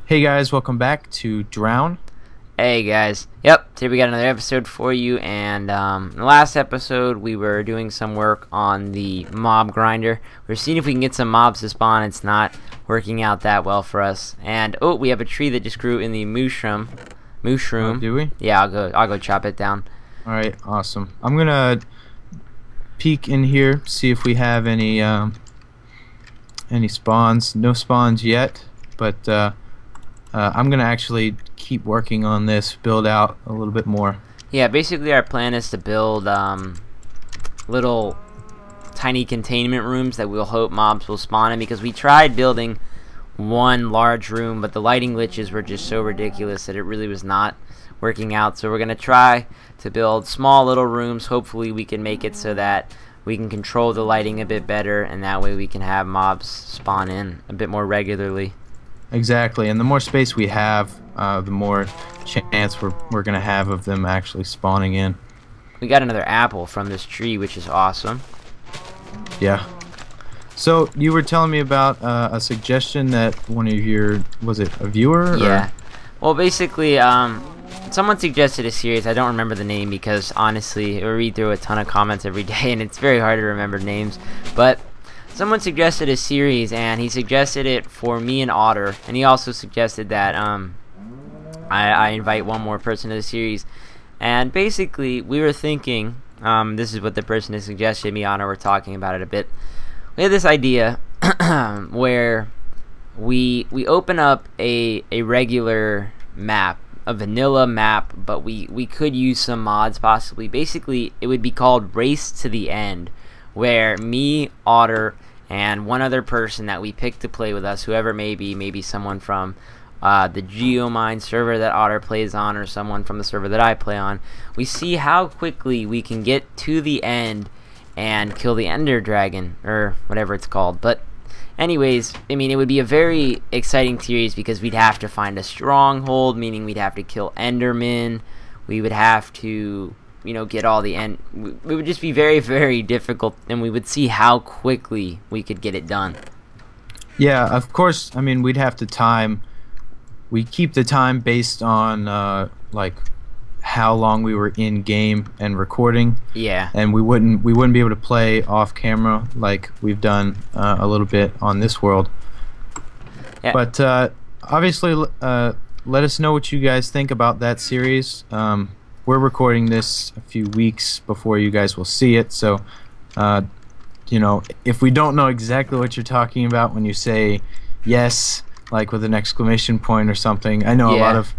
Hey guys, welcome back to Drown. Hey guys, yep, today we got another episode for you, and in the last episode we were doing some work on the mob grinder. We're seeing if we can get some mobs to spawn. It's not working out that well for us. And oh, we have a tree that just grew in the mushroom. Oh, do we? Yeah, I'll go chop it down. Alright, awesome. I'm gonna peek in here, see if we have any spawns. No spawns yet, but I'm gonna actually keep working on this, build out a little bit more. Yeah, basically our plan is to build little tiny containment rooms that we'll hope mobs will spawn in, because we tried building one large room, but the lighting glitches were just so ridiculous that it really was not working out. So we're gonna try to build small little rooms. Hopefully we can make it so that we can control the lighting a bit better, and that way we can have mobs spawn in a bit more regularly. Exactly, and the more space we have, the more chance we're gonna have of them actually spawning in. We got another apple from this tree, which is awesome. Yeah. So you were telling me about a suggestion that one of your, was it a viewer? Yeah. Or? Well, basically, someone suggested a series. I don't remember the name because honestly, I read through a ton of comments every day, and it's very hard to remember names. But someone suggested a series, and he suggested it for me and Otter, and he also suggested that I invite one more person to the series. And basically, we were thinking, this is what the person who suggested, me and Otter were talking about it a bit. We had this idea where we open up a regular map, a vanilla map, but we could use some mods possibly. Basically, it would be called Race to the End, where me, Otter, and one other person that we pick to play with us, whoever it may be, maybe someone from the Geomine server that Otter plays on, or someone from the server that I play on, we see how quickly we can get to the end and kill the Ender Dragon, or whatever it's called. But anyways, I mean, it would be a very exciting series because we'd have to find a stronghold, meaning we'd have to kill Endermen. We would have to, you know, get all the end. It would just be very, very difficult, and we would see how quickly we could get it done. Yeah, of course. I mean, we'd have to time. We keep the time based on like how long we were in game and recording. Yeah. And we wouldn't be able to play off camera like we've done a little bit on this world. Yeah. But obviously, let us know what you guys think about that series. We're recording this a few weeks before you guys will see it, so you know, if we don't know exactly what you're talking about when you say yes, like with an exclamation point or something, I know a lot of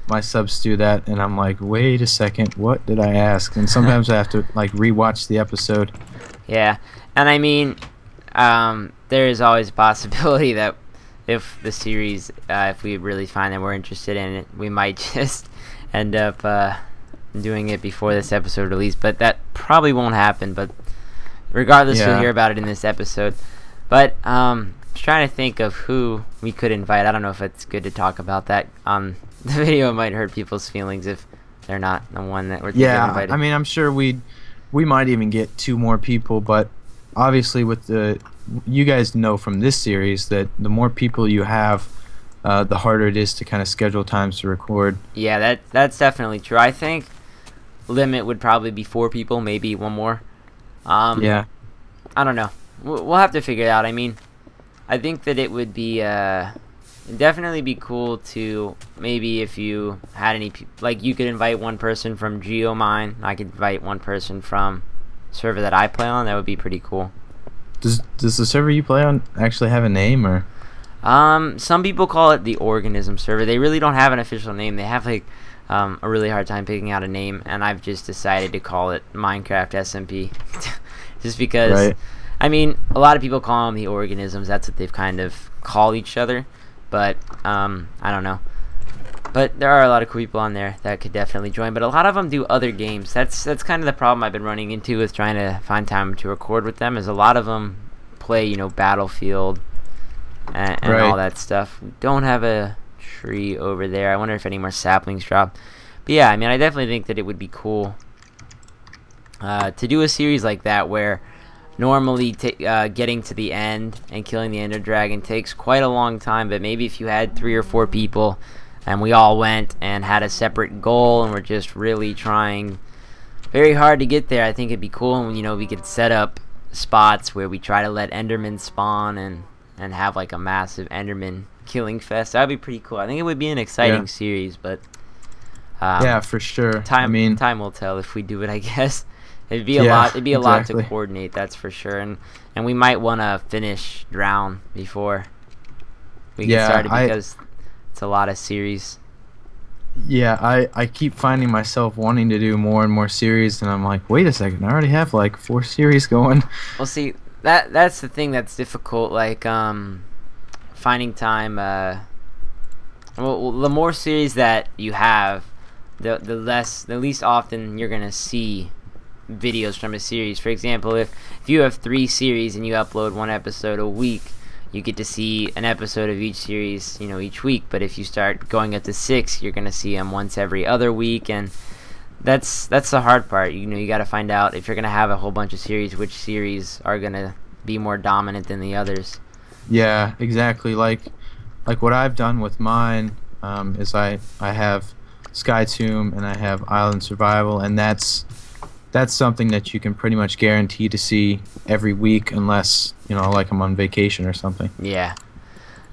my subs do that, and I'm like, wait a second, what did I ask? And sometimes I have to like rewatch the episode. Yeah, and I mean, there is always a possibility that if the series, if we really find that we're interested in it, we might just end up doing it before this episode release, but that probably won't happen. But regardless, you'll hear about it in this episode. But I'm trying to think of who we could invite. I don't know if it's good to talk about that on the video. It might hurt people's feelings if they're not the one that we're thinking of inviting. Yeah, I mean, I'm sure we might even get 2 more people, but obviously with you guys know from this series that the more people you have, the harder it is to kind of schedule times to record. Yeah, that's definitely true. I think limit would probably be 4 people, maybe 1 more. Yeah. I don't know. We'll have to figure it out. I mean, I think that it would be definitely be cool to, maybe if you had any, like, you could invite 1 person from Geomine. I could invite 1 person from server that I play on. That would be pretty cool. Does the server you play on actually have a name, or? Some people call it the Organism server. They really don't have an official name. They have like a really hard time picking out a name, and I've just decided to call it Minecraft SMP. Just because, right. I mean, a lot of people call them the Organisms. That's what they've kind of called each other. But I don't know. But there are a lot of cool people on there that could definitely join. But a lot of them do other games. That's kind of the problem I've been running into with trying to find time to record with them. Is a lot of them play, you know, Battlefield and all that stuff. We don't have a tree over there. I wonder if any more saplings drop. But yeah, I mean, I definitely think that it would be cool to do a series like that where normally getting to the end and killing the Ender Dragon takes quite a long time, but maybe if you had 3 or 4 people and we all went and had a separate goal and we're just really trying very hard to get there, I think it'd be cool. And you know, we could set up spots where we try to let Endermen spawn and have like a massive Enderman killing fest. That'd be pretty cool. I think it would be an exciting series, but yeah, for sure. Time will tell if we do it, I guess. It'd be a lot. It'd be a lot to coordinate, that's for sure. And we might want to finish Drown before we get started, because it's a lot of series. Yeah, I keep finding myself wanting to do more and more series, and I'm like, wait a second, I already have like 4 series going. Well, see, that's the thing that's difficult. Like finding time. Well, the more series that you have, the least often you're gonna see videos from a series. For example, if you have 3 series and you upload 1 episode a week, you get to see an episode of each series, you know, each week. But if you start going up to 6, you're gonna see them once every other week, and that's the hard part. You know, you got to find out if you're gonna have a whole bunch of series, which series are gonna be more dominant than the others. Yeah, exactly. Like what I've done with mine is I have Sky Tomb and I have Island Survival, and that's something that you can pretty much guarantee to see every week, unless, you know, like I'm on vacation or something. Yeah.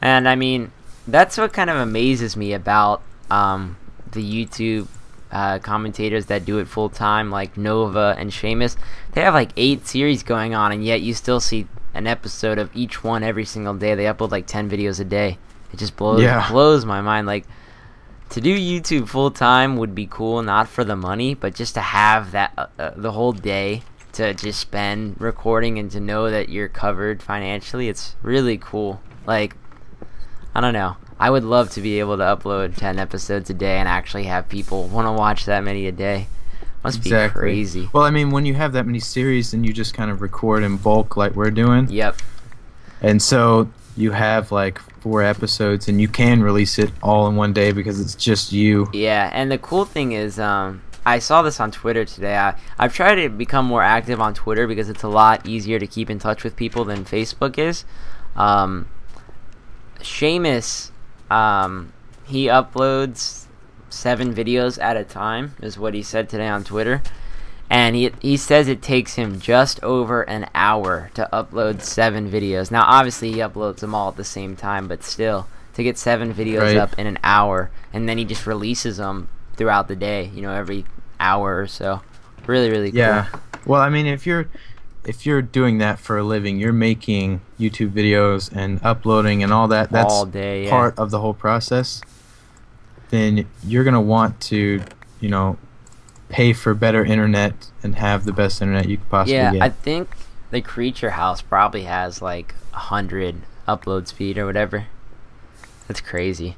And I mean, that's what kind of amazes me about the YouTube commentators that do it full time, like Nova and Seamus. They have like 8 series going on, and yet you still see an episode of each one every single day. They upload like 10 videos a day. It just blows my mind. Like, to do YouTube full time would be cool, not for the money, but just to have that the whole day to just spend recording and to know that you're covered financially. It's really cool. Like, I don't know. I would love to be able to upload 10 episodes a day and actually have people want to watch that many a day. Must be crazy. Well, I mean, when you have that many series, then you just kind of record in bulk like we're doing. Yep. And so you have like 4 episodes, and you can release it all in one day because it's just you. Yeah, and the cool thing is, I saw this on Twitter today. I've tried to become more active on Twitter because it's a lot easier to keep in touch with people than Facebook is. Seamus, he uploads 7 videos at a time, is what he said today on Twitter. And he says it takes him just over an hour to upload 7 videos. Now, obviously, he uploads them all at the same time, but still, to get 7 videos up in an hour, and then he just releases them throughout the day, you know, every hour or so. Really, really cool. Yeah. Well, I mean, if you're doing that for a living, you're making YouTube videos and uploading and all that. That's all day, part of the whole process. Then you're gonna want to, you know, pay for better internet and have the best internet you could possibly get. Yeah, I think the Creature House probably has like 100 upload speed or whatever. That's crazy.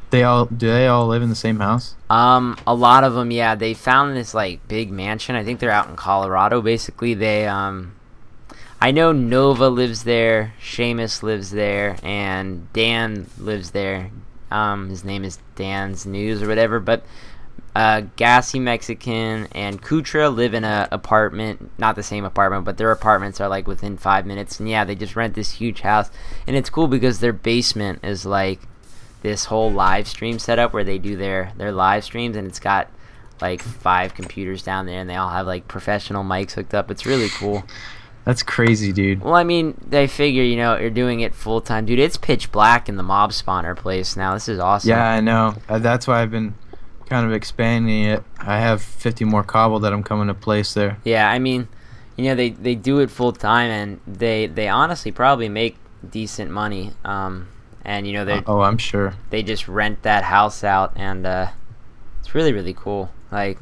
Do they all live in the same house? A lot of them, yeah. They found this like big mansion. I think they're out in Colorado. Basically, they I know Nova lives there, Seamus lives there, and Dan lives there. His name is Dan's News or whatever, but Gassy Mexican and Kutra live in a apartment, not the same apartment, but their apartments are like within 5 minutes. And yeah, they just rent this huge house, and it's cool because their basement is like this whole live stream setup where they do their live streams, and it's got like 5 computers down there, and they all have like professional mics hooked up. It's really cool. That's crazy, dude. Well, I mean, they figure, you know, you're doing it full time, dude. It's pitch black in the mob spawner place now. This is awesome. Yeah, I know. That's why I've been kind of expanding it. I have 50 more cobble that I'm coming to place there. Yeah, I mean, you know, they do it full time, and they honestly probably make decent money. And you know, they I'm sure they just rent that house out, and it's really, really cool. Like,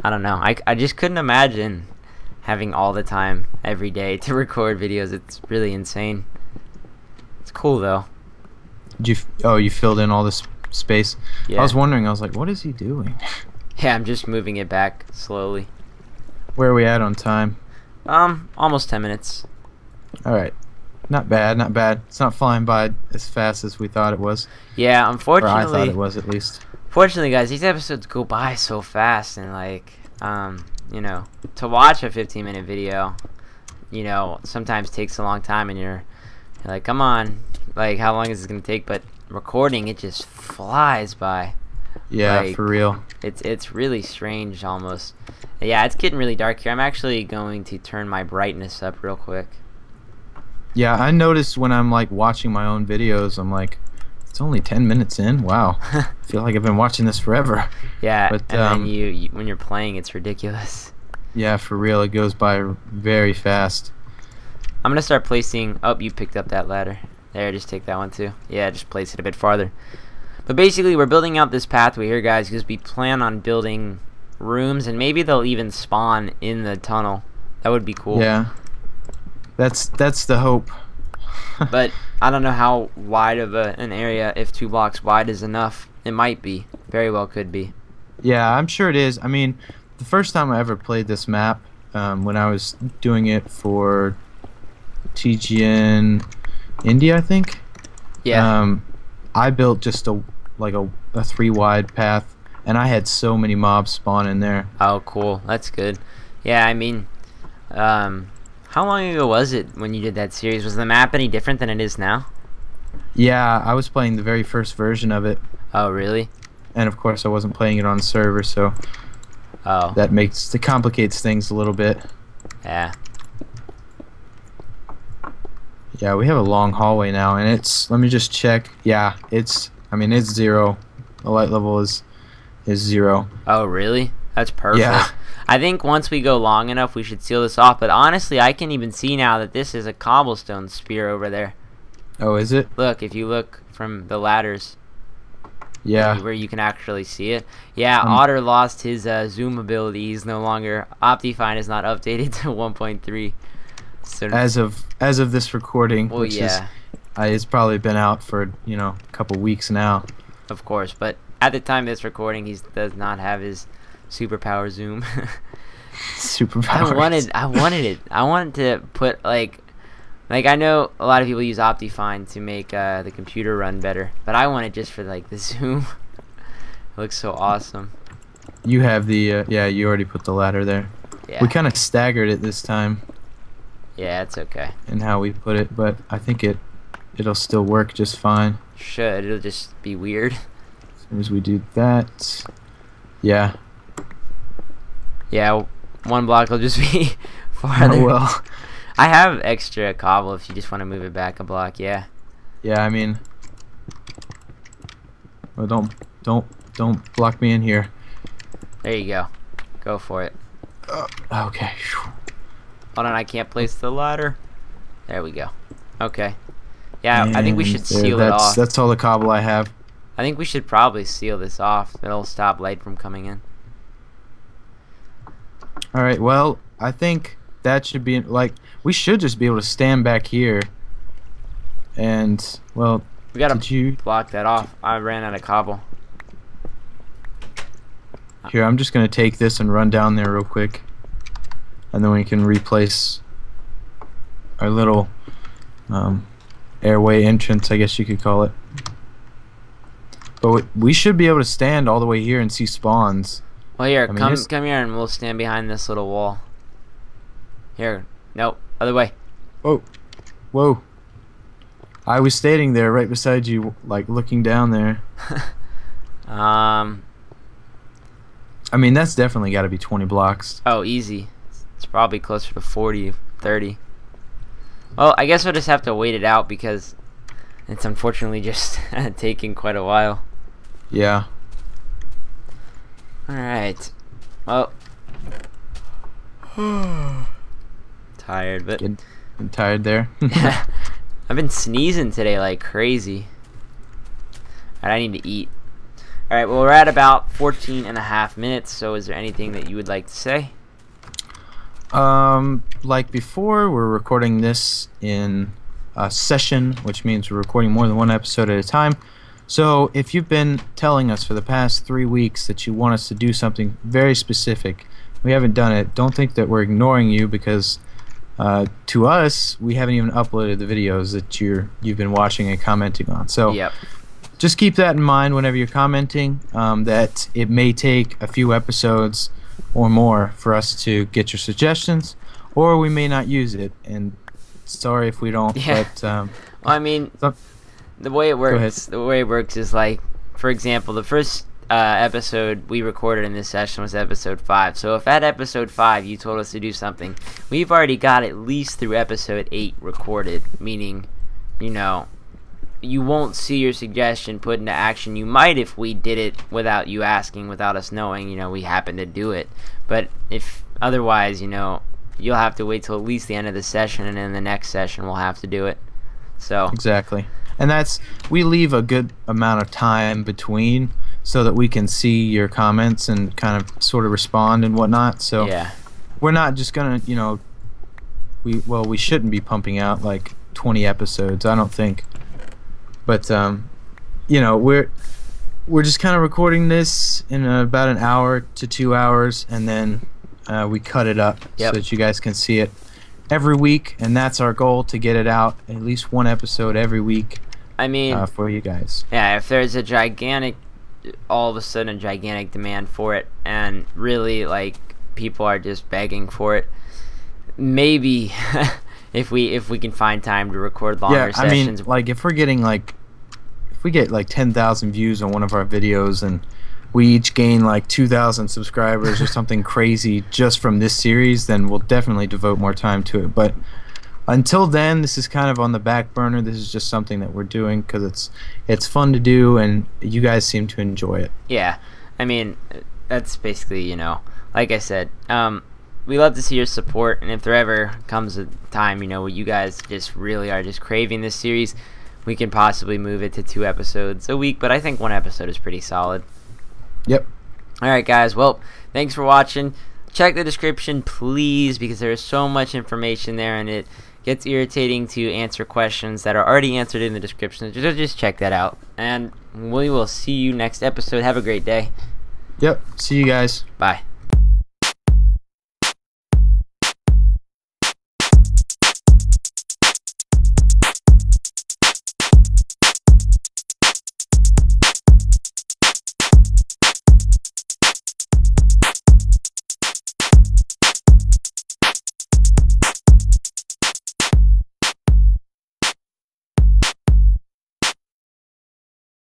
I don't know, I just couldn't imagine having all the time every day to record videos. It's really insane. It's cool though. You filled in all this space? Yeah. I was wondering, I was like, what is he doing? Yeah, I'm just moving it back slowly. Where are we at on time? Almost 10 minutes. Alright. Not bad, not bad. It's not flying by as fast as we thought it was. Yeah, unfortunately. Or I thought it was, at least. Fortunately, guys, these episodes go by so fast, and like, you know, to watch a 15-minute video, you know, sometimes takes a long time, and you're like, come on, like, how long is this gonna take? But recording, it just flies by. Yeah, Like, for real. it's really strange almost. Yeah, it's getting really dark here. I'm actually going to turn my brightness up real quick. Yeah, I noticed when I'm like watching my own videos, I'm like, it's only 10 minutes in. Wow, I feel like I've been watching this forever. Yeah, But and then you when you're playing, it's ridiculous. yeah, for real, it goes by very fast. I'm gonna start placing. Oh, you picked up that ladder. There, just take that one too. Yeah, just place it a bit farther. But basically, we're building out this pathway here, guys, because we plan on building rooms, and maybe they'll even spawn in the tunnel. That would be cool. Yeah, that's the hope. But I don't know how wide of an area, if 2 blocks wide is enough. It might be. Very well could be. Yeah, I'm sure it is. I mean, the first time I ever played this map, when I was doing it for TGN India, I think. Yeah. I built just a 3 wide path, and I had so many mobs spawn in there. Oh, cool. That's good. Yeah, I mean, how long ago was it when you did that series? Was the map any different than it is now? Yeah, I was playing the very first version of it, Oh, really? and of course I wasn't playing it on server, so Oh, that complicates things a little bit. yeah. Yeah, we have a long hallway now, and it's, let me just check. Yeah, it's 0. The light level is 0. Oh, really? That's perfect. Yeah. I think once we go long enough, we should seal this off. But honestly, I can even see now that this is a cobblestone spear over there. Oh, is it? Look, if you look from the ladders, Yeah. where you can actually see it. Yeah, Otter lost his zoom ability. He's no longer, Optifine is not updated to 1.3. So As of this recording, well, which yeah, it's probably been out for a couple weeks now. of course. But at the time of this recording, he does not have his superpower zoom. Superpowers. I wanted it. I wanted to put like I know a lot of people use Optifine to make the computer run better, but I want it just for like the zoom. It looks so awesome. You have the yeah. You already put the ladder there. Yeah. We kind of staggered it this time Yeah, it's okay. in how we put it, but I think it'll still work just fine. Should it'll just be weird. As soon as we do that, yeah. Yeah, 1 block will just be farther. Oh, well. I have extra cobble if you just want to move it back a block. Yeah. Yeah, I mean, well, don't block me in here. There you go. Go for it. Okay. Hold on, I can't place the ladder. There we go. Okay. Yeah, I think we should seal it off. That's all the cobble I have. I think we should probably seal this off. It'll stop light from coming in. All right. Well, I think that should be like we should just be able to stand back here. And well, We gotta did you? block that off. I ran out of cobble. Here, I'm just gonna take this and run down there real quick, and then we can replace our little airway entrance, I guess you could call it. But we should be able to stand all the way here and see spawns. Well, here, I mean, come here, and we'll stand behind this little wall. Here, nope, other way. Oh, whoa! I was standing there right beside you, like looking down there. I mean, that's definitely got to be 20 blocks. Oh, easy. It's probably closer to 40, 30. Well, I guess we'll just have to wait it out because it's unfortunately just taking quite a while. Yeah. Alright. Well. Tired, but Getting tired there. I've been sneezing today like crazy. Alright, I need to eat. Alright, well, we're at about 14 and a half minutes, so is there anything that you would like to say? Like before, we're recording this in a session, which means we're recording more than one episode at a time. So if you've been telling us for the past 3 weeks that you want us to do something very specific, we haven't done it, don't think that we're ignoring you, because to us, we haven't even uploaded the videos that you've been watching and commenting on. So Yep. just keep that in mind whenever you're commenting, that it may take a few episodes or more for us to get your suggestions, or we may not use it. And sorry if we don't. Yeah. But Well, I mean, some, the way it Go ahead. works, is like, for example, the first episode we recorded in this session was episode 5. So if at episode 5 you told us to do something, we've already got at least through episode 8 recorded, meaning, you know, you won't see your suggestion put into action. You might if we did it without you asking, without us knowing, you know, we happen to do it. But if otherwise, you know, you'll have to wait till at least the end of the session, and in the next session we'll have to do it. So exactly. And we leave a good amount of time between so that we can see your comments and kind of sort of respond and whatnot. So yeah. we're not just gonna, you know, we shouldn't be pumping out like 20 episodes, I don't think. But you know, we're just kind of recording this in about an hour to 2 hours, and then we cut it up so that you guys can see it every week, and that's our goal, to get it out at least one episode every week. I mean, for you guys. Yeah, if there's all of a sudden a gigantic demand for it, and really like people are just begging for it, maybe if we can find time to record longer sessions. I mean, like if we get like 10,000 views on one of our videos, and we each gain like 2,000 subscribers or something crazy just from this series, then we'll definitely devote more time to it. But until then, this is kind of on the back burner. This is just something that we're doing because it's fun to do, and you guys seem to enjoy it. Yeah, I mean, that's basically, you know, like I said, we love to see your support, and if there ever comes a time, you know, where you guys just really are just craving this series, we can possibly move it to 2 episodes a week, but I think 1 episode is pretty solid. Yep. Alright guys, well, thanks for watching. Check the description, please, because there is so much information there, and it gets irritating to answer questions that are already answered in the description. Just check that out, and we will see you next episode. Have a great day. Yep. See you guys. Bye.